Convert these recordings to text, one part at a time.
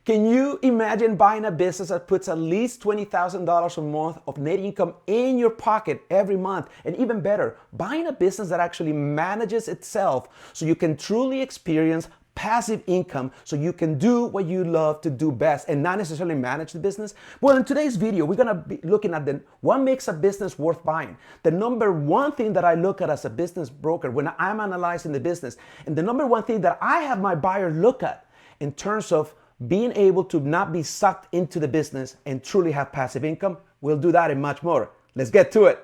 Can you imagine buying a business that puts at least $20,000 a month of net income in your pocket every month? And even better, buying a business that actually manages itself so you can truly experience passive income so you can do what you love to do best and not necessarily manage the business? Well, in today's video, we're gonna be looking at what makes a business worth buying. The number one thing that I look at as a business broker when I'm analyzing the business, and the number one thing that I have my buyer look at in terms of being able to not be sucked into the business and truly have passive income. We'll do that and much more. Let's get to it.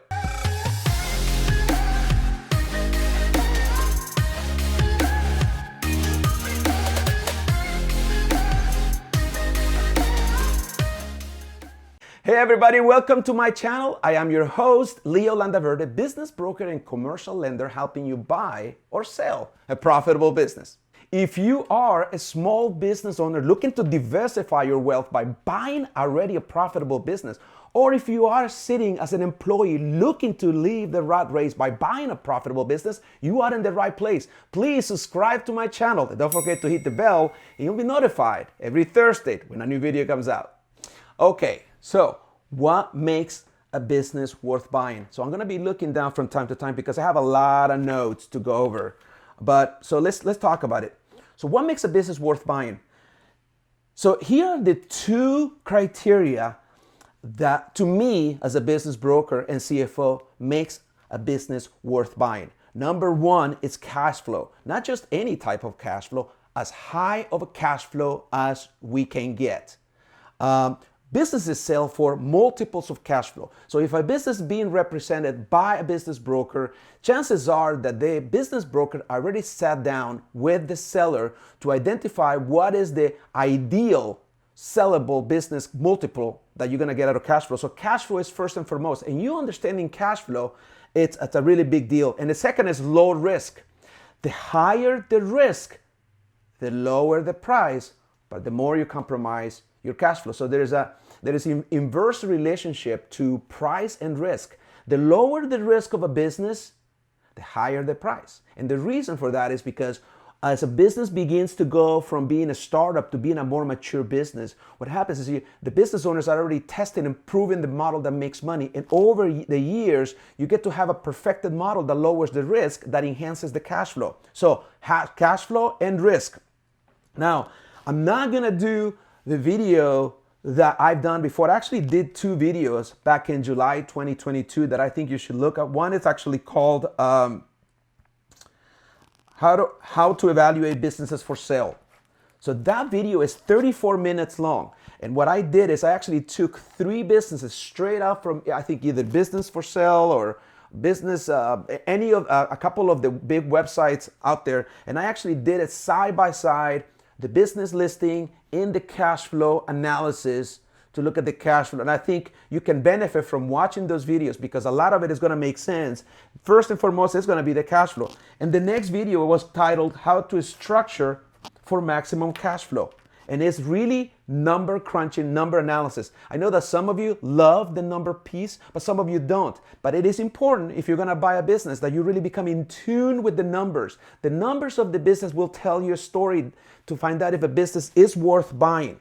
Hey everybody, welcome to my channel. I am your host, Leo Landaverde, business broker and commercial lender, helping you buy or sell a profitable business. If you are a small business owner looking to diversify your wealth by buying already a profitable business, or if you are sitting as an employee looking to leave the rat race by buying a profitable business, you are in the right place. Please subscribe to my channel and don't forget to hit the bell and you'll be notified every Thursday when a new video comes out. Okay, so what makes a business worth buying? So I'm gonna be looking down from time to time because I have a lot of notes to go over. But so let's talk about it. So what makes a business worth buying? So here are the two criteria that to me as a business broker and CFO makes a business worth buying. Number one is cash flow. Not just any type of cash flow, as high of a cash flow as we can get. Businesses sell for multiples of cash flow. So if a business is being represented by a business broker, chances are that the business broker already sat down with the seller to identify what is the ideal sellable business multiple that you're gonna get out of cash flow. So cash flow is first and foremost. And you understanding cash flow, it's a really big deal. And the second is low risk. The higher the risk, the lower the price, but the more you compromise your cash flow. So there is an inverse relationship to price and risk. The lower the risk of a business, the higher the price. And the reason for that is because as a business begins to go from being a startup to being a more mature business, what happens is the business owners are already testing and proving the model that makes money. And over the years, you get to have a perfected model that lowers the risk, that enhances the cash flow. So cash flow and risk. Now, I'm not gonna do the video that I've done before. I actually did two videos back in July 2022 that I think you should look at. One is actually called How to Evaluate Businesses for Sale. So that video is 34 minutes long. And what I did is I actually took three businesses straight out from, I think, either Business for Sale or business, a couple of the big websites out there. And I actually did it side by side, the business listing in the cash flow analysis to look at the cash flow. And I think you can benefit from watching those videos because a lot of it is gonna make sense. First and foremost, it's gonna be the cash flow. And the next video was titled How to Structure for Maximum Cash Flow. And it's really number crunching, number analysis. I know that some of you love the number piece, but some of you don't. But it is important if you're gonna buy a business that you really become in tune with the numbers. The numbers of the business will tell you a story to find out if a business is worth buying.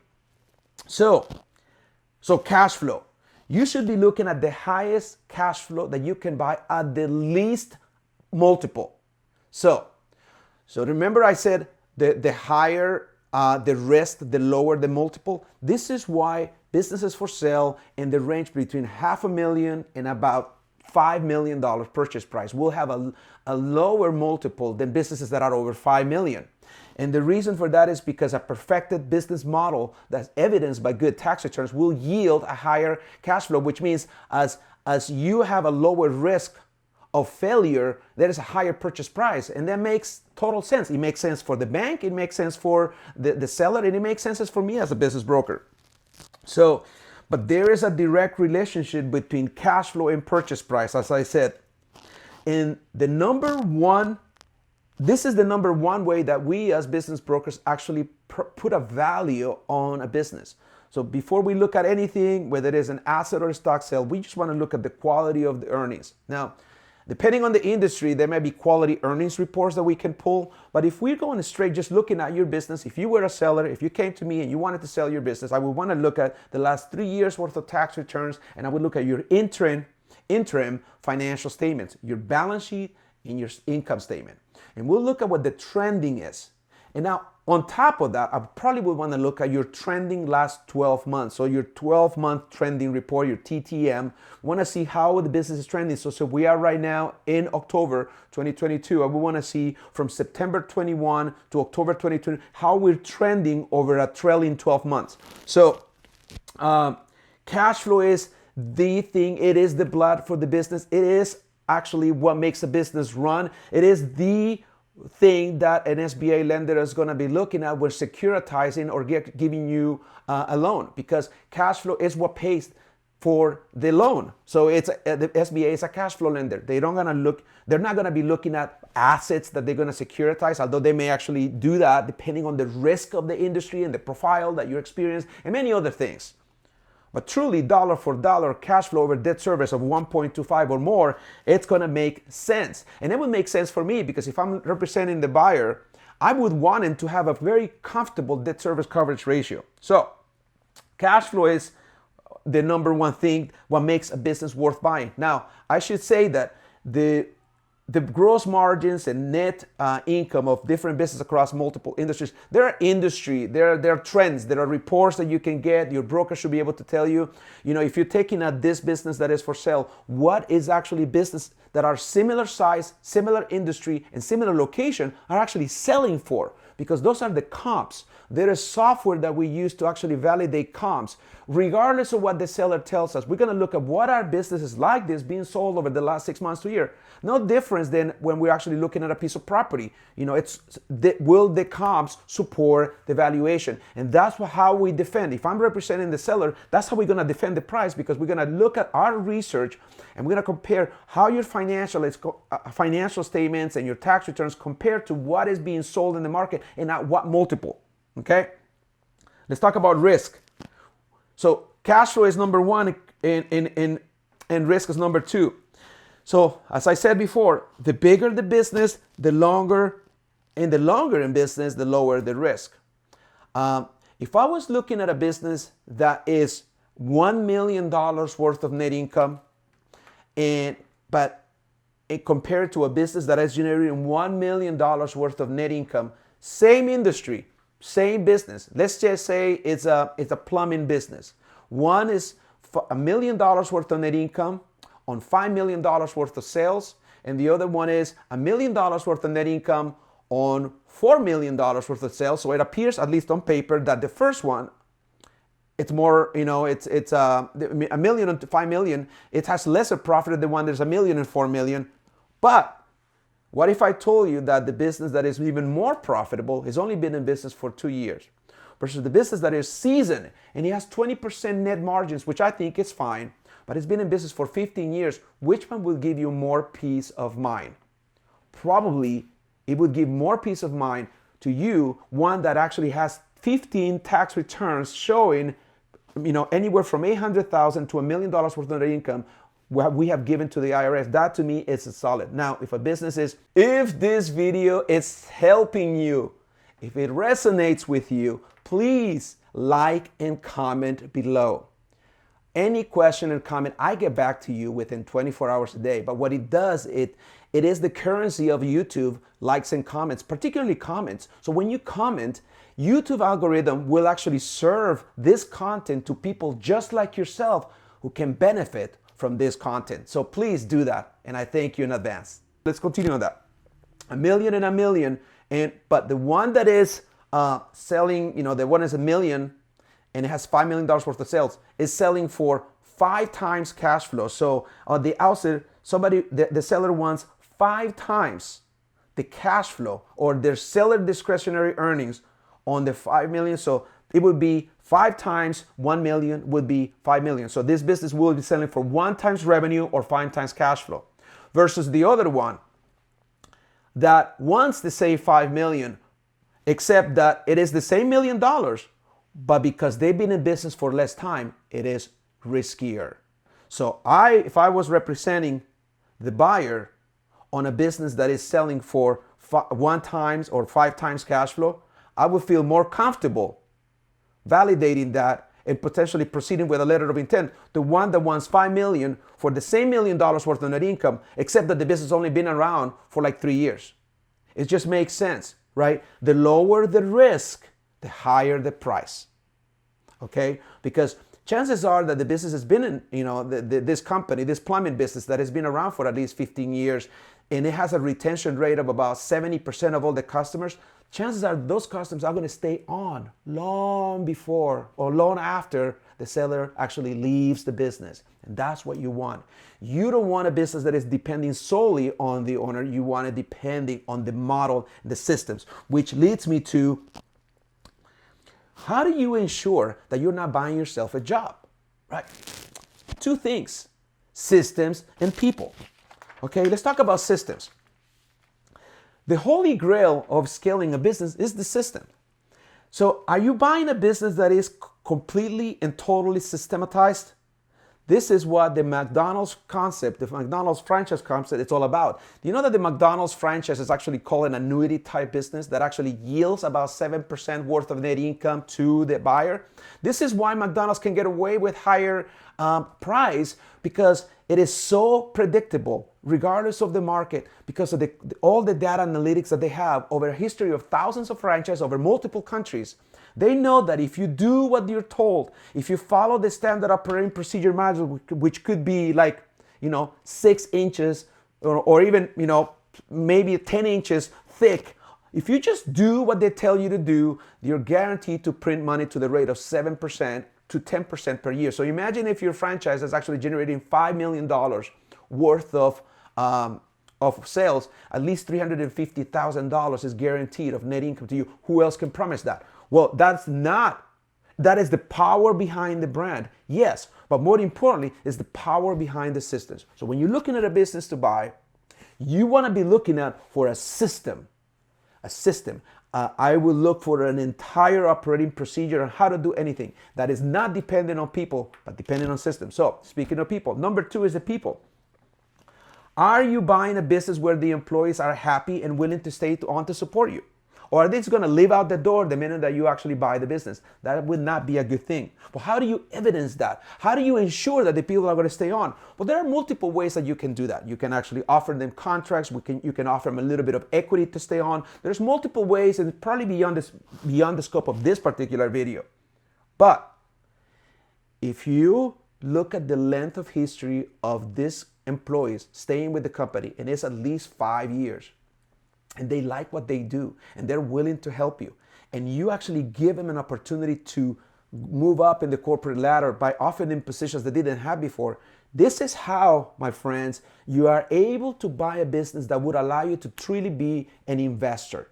So cash flow. You should be looking at the highest cash flow that you can buy at the least multiple. So remember I said the higher the risk, the lower the multiple. This is why businesses for sale in the range between $500,000 and about $5 million purchase price will have a lower multiple than businesses that are over $5 million. And the reason for that is because a perfected business model that's evidenced by good tax returns will yield a higher cash flow, which means as you have a lower risk of failure, there is a higher purchase price. And that makes total sense. It makes sense for the bank, it makes sense for the seller, and it makes sense for me as a business broker. So, but there is a direct relationship between cash flow and purchase price, as I said. And this is the number one way that we as business brokers actually put a value on a business. So before we look at anything, whether it is an asset or a stock sale, we just want to look at the quality of the earnings. Now, Depending on the industry, there may be quality earnings reports that we can pull. But if we're going straight, just looking at your business, if you were a seller, if you came to me and you wanted to sell your business, I would want to look at the last 3 years worth of tax returns, and I would look at your interim financial statements, your balance sheet and your income statement. And we'll look at what the trending is. And now, on top of that, I probably would want to look at your trending last 12 months. So your 12-month trending report, your TTM. Want to see how the business is trending. So we are right now in October 2022. And we want to see from September 21 to October 2020 how we're trending over a trailing 12 months. So cash flow is the thing. It is the blood for the business. It is actually what makes a business run. It is the thing that an SBA lender is going to be looking at when securitizing or giving you a loan, because cash flow is what pays for the loan. So it's the SBA is a cash flow lender. They're not going to be looking at assets that they're going to securitize, although they may actually do that depending on the risk of the industry and the profile that you experience and many other things. But truly, dollar for dollar cash flow over debt service of 1.25 or more, it's going to make sense. And it would make sense for me because if I'm representing the buyer, I would want him to have a very comfortable debt service coverage ratio. So cash flow is the number one thing, what makes a business worth buying. Now, I should say that the gross margins and net income of different businesses across multiple industries, there are trends, there are reports that you can get. Your broker should be able to tell you, if you're taking at this business that is for sale, what is actually business that are similar size, similar industry, and similar location are actually selling for, because those are the comps. There is software that we use to actually validate comps. Regardless of what the seller tells us, we're going to look at what are businesses like this being sold over the last 6 months to a year. No difference than when we're actually looking at a piece of property. Will the comps support the valuation? And that's how we defend. If I'm representing the seller, that's how we're going to defend the price, because we're going to look at our research and we're going to compare how your financial statements and your tax returns compare to what is being sold in the market and at what multiple. Okay, let's talk about risk. So cash flow is number one and risk is number two. So as I said before, the bigger the business, the longer in business, the lower the risk. If I was looking at a business that is $1 million worth of net income, but compared to a business that is generating $1 million worth of net income, same industry, same business. Let's just say it's a plumbing business. One is $1 million worth of net income on $5 million worth of sales, and the other one is $1 million worth of net income on $4 million worth of sales. So it appears, at least on paper, that the first one, it's more, it's $1 million to $5 million. It has lesser profit than the one there's $1 million and $4 million. But what if I told you that the business that is even more profitable has only been in business for 2 years, versus the business that is seasoned and it has 20% net margins, which I think is fine, but it's been in business for 15 years. Which one will give you more peace of mind? Probably it would give more peace of mind to you, one that actually has 15 tax returns showing, anywhere from $800,000 to $1 million worth of net income what we have given to the IRS. That to me is solid. Now, if this video is helping you, if it resonates with you, please like and comment below. Any question or comment, I get back to you within 24 hours a day. But what it does, it is the currency of YouTube, likes and comments, particularly comments. So when you comment, YouTube algorithm will actually serve this content to people just like yourself who can benefit from this content. So please do that, and I thank you in advance. Let's continue on that. $1 million and $1 million, but the one that is selling, the one is $1 million and it has $5 million worth of sales, is selling for 5 times cash flow. So on the outset, the seller wants 5 times the cash flow or their seller discretionary earnings on the 5 million. So it would be 5 times 1 million would be 5 million. So this business will be selling for 1 times revenue or 5 times cash flow, versus the other one that wants to say 5 million, except that it is the same $1 million, but because they've been in business for less time, it is riskier. So if I was representing the buyer, on a business that is selling for 1 times or 5 times cash flow, I would feel more comfortable validating that and potentially proceeding with a letter of intent. The one that wants $5 million for the same $1 million worth of net income, except that the business has only been around for like 3 years. It just makes sense, right? The lower the risk, the higher the price. Okay? Because chances are that the business has been in, this company, this plumbing business that has been around for at least 15 years, and it has a retention rate of about 70% of all the customers. Chances are those customers are going to stay on long before or long after the seller actually leaves the business. And that's what you want. You don't want a business that is depending solely on the owner. You want it depending on the model, the systems, which leads me to, how do you ensure that you're not buying yourself a job, right? 2 things, systems and people. Okay, let's talk about systems. The holy grail of scaling a business is the system. So are you buying a business that is completely and totally systematized? This is what the McDonald's concept, the McDonald's franchise concept, it's all about. Do you know that the McDonald's franchise is actually called an annuity type business that actually yields about 7% worth of net income to the buyer? This is why McDonald's can get away with higher price, because it is so predictable regardless of the market, because of all the data analytics that they have over a history of thousands of franchises over multiple countries. They know that if you do what you're told, if you follow the standard operating procedure manual, which could be like, 6 inches or even, maybe 10 inches thick, if you just do what they tell you to do, you're guaranteed to print money to the rate of 7% to 10% per year. So imagine if your franchise is actually generating $5 million worth of sales, at least $350,000 is guaranteed of net income to you. Who else can promise that? Well, that is the power behind the brand. Yes, but more importantly is the power behind the systems. So when you're looking at a business to buy, you want to be looking at for a system. I will look for an entire operating procedure on how to do anything that is not dependent on people, but dependent on systems. So speaking of people, number 2 is the people. Are you buying a business where the employees are happy and willing to stay on to support you? Or are they just going to leave out the door the minute that you actually buy the business? That would not be a good thing. But how do you evidence that? How do you ensure that the people are going to stay on? Well, there are multiple ways that you can do that. You can actually offer them contracts. You can offer them a little bit of equity to stay on. There's multiple ways, and probably beyond the scope of this particular video. But if you look at the length of history of these employees staying with the company, and it's at least 5 years, and they like what they do, and they're willing to help you, and you actually give them an opportunity to move up in the corporate ladder by offering them positions they didn't have before, this is how, my friends, you are able to buy a business that would allow you to truly be an investor.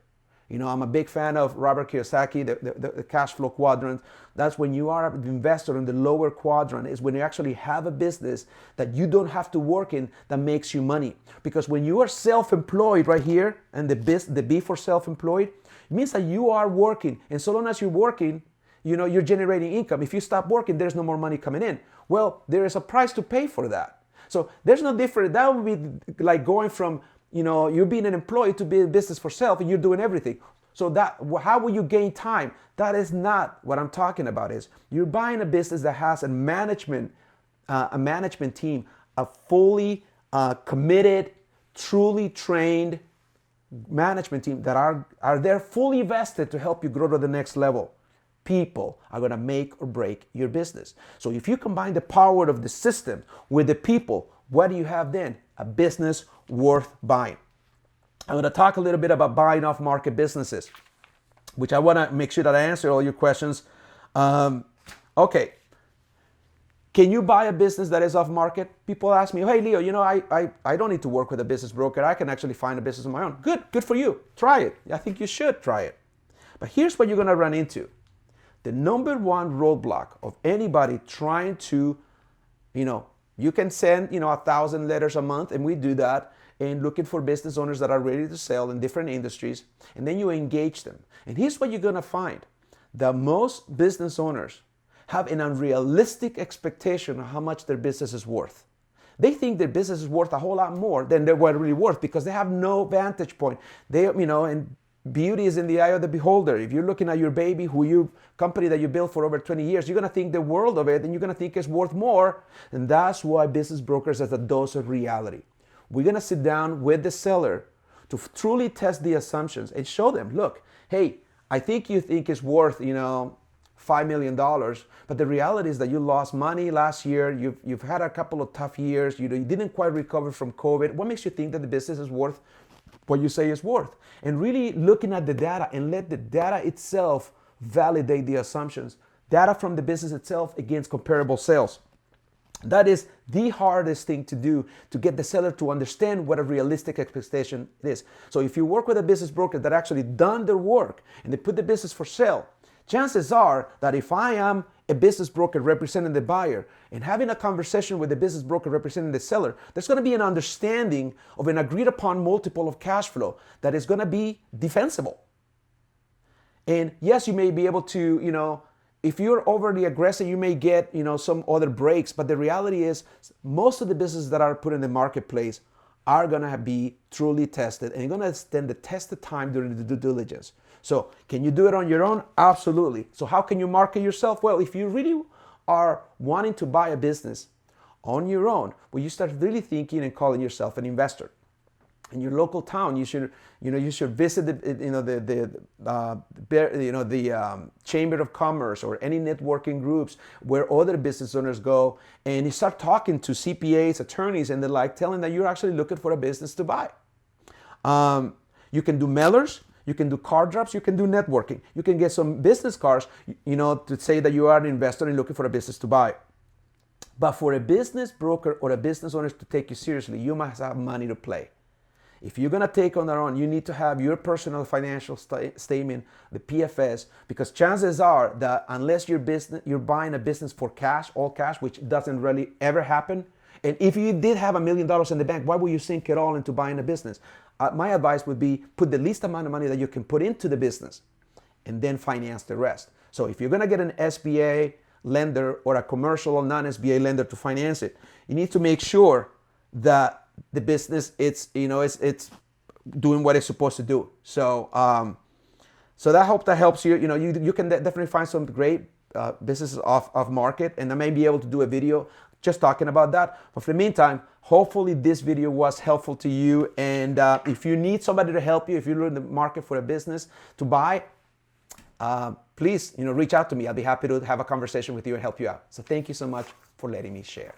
I'm a big fan of Robert Kiyosaki, the cash flow quadrant. That's when you are an investor in the lower quadrant, is when you actually have a business that you don't have to work in that makes you money. Because when you are self-employed right here, and the B for self-employed, it means that you are working. And so long as you're working, you're generating income. If you stop working, there's no more money coming in. Well, there is a price to pay for that. So there's no difference. That would be like going from you're being an employee to be in business for self, and you're doing everything. So how will you gain time? That is not what I'm talking about. Is you're buying a business that has a management team, a fully committed, truly trained management team that are there fully vested to help you grow to the next level. People are going to make or break your business. So if you combine the power of the system with the people, what do you have then? A business worth buying. I'm going to talk a little bit about buying off-market businesses, which I want to make sure that I answer all your questions. Okay. Can you buy a business that is off-market? People ask me, hey, Leo, I don't need to work with a business broker. I can actually find a business of my own. Good for you. Try it. I think you should try it. But here's what you're going to run into. The number one roadblock of anybody trying to, you can send, 1,000 letters a month, and we do that, and looking for business owners that are ready to sell in different industries, and then you engage them. And here's what you're going to find. That most business owners have an unrealistic expectation of how much their business is worth. They think their business is worth a whole lot more than they're really worth because they have no vantage point. And beauty is in the eye of the beholder. If you're looking at your baby, company that you built for over 20 years, you're gonna think the world of it, and you're gonna think it's worth more. And that's why Business Brokers has a dose of reality. We're gonna sit down with the seller to truly test the assumptions and show them, look, hey, I think you think it's worth, $5 million, but the reality is that you lost money last year. You've had a couple of tough years. You didn't quite recover from COVID. What makes you think that the business is worth what you say is worth? And really looking at the data and let the data itself validate the assumptions. Data from the business itself against comparable sales. That is the hardest thing to do to get the seller to understand what a realistic expectation is. So if you work with a business broker that actually done their work and they put the business for sale, chances are that if I am a business broker representing the buyer and having a conversation with the business broker representing the seller, there's going to be an understanding of an agreed upon multiple of cash flow that is going to be defensible. And yes, you may be able to, if you're overly aggressive, you may get, some other breaks. But the reality is most of the businesses that are put in the marketplace are going to be truly tested and going to stand the test of time during the due diligence. So can you do it on your own? Absolutely. So how can you market yourself? Well, if you really are wanting to buy a business on your own, you start really thinking and calling yourself an investor. In your local town, you should visit the Chamber of Commerce or any networking groups where other business owners go, and you start talking to CPAs, attorneys, and they're like telling that you're actually looking for a business to buy. You can do mailers, you can do card drops, you can do networking. You can get some business cards, to say that you are an investor and looking for a business to buy. But for a business broker or a business owner to take you seriously, you must have money to play. If you're gonna take on their own, you need to have your personal financial statement, the PFS, because chances are that unless you're buying a business for cash, all cash, which doesn't really ever happen. And if you did have $1 million in the bank, why would you sink it all into buying a business? My advice would be put the least amount of money that you can put into the business and then finance the rest. So if you're gonna get an SBA lender or a commercial or non-SBA lender to finance it, you need to make sure that the business it's doing what it's supposed to do. So that helps you. You can definitely find some great businesses off market, and I may be able to do a video just talking about that. But for the meantime, hopefully this video was helpful to you. And if you need somebody to help you, if you're in the market for a business to buy, please reach out to me. I'll be happy to have a conversation with you and help you out. So thank you so much for letting me share.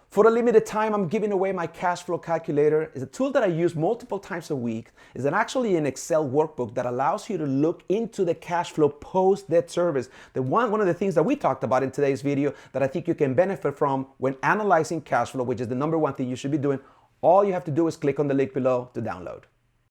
For a limited time, I'm giving away my cash flow calculator. It's a tool that I use multiple times a week. It's actually an Excel workbook that allows you to look into the cash flow post-debt service. One of the things that we talked about in today's video that I think you can benefit from when analyzing cash flow, which is the number one thing you should be doing, all you have to do is click on the link below to download.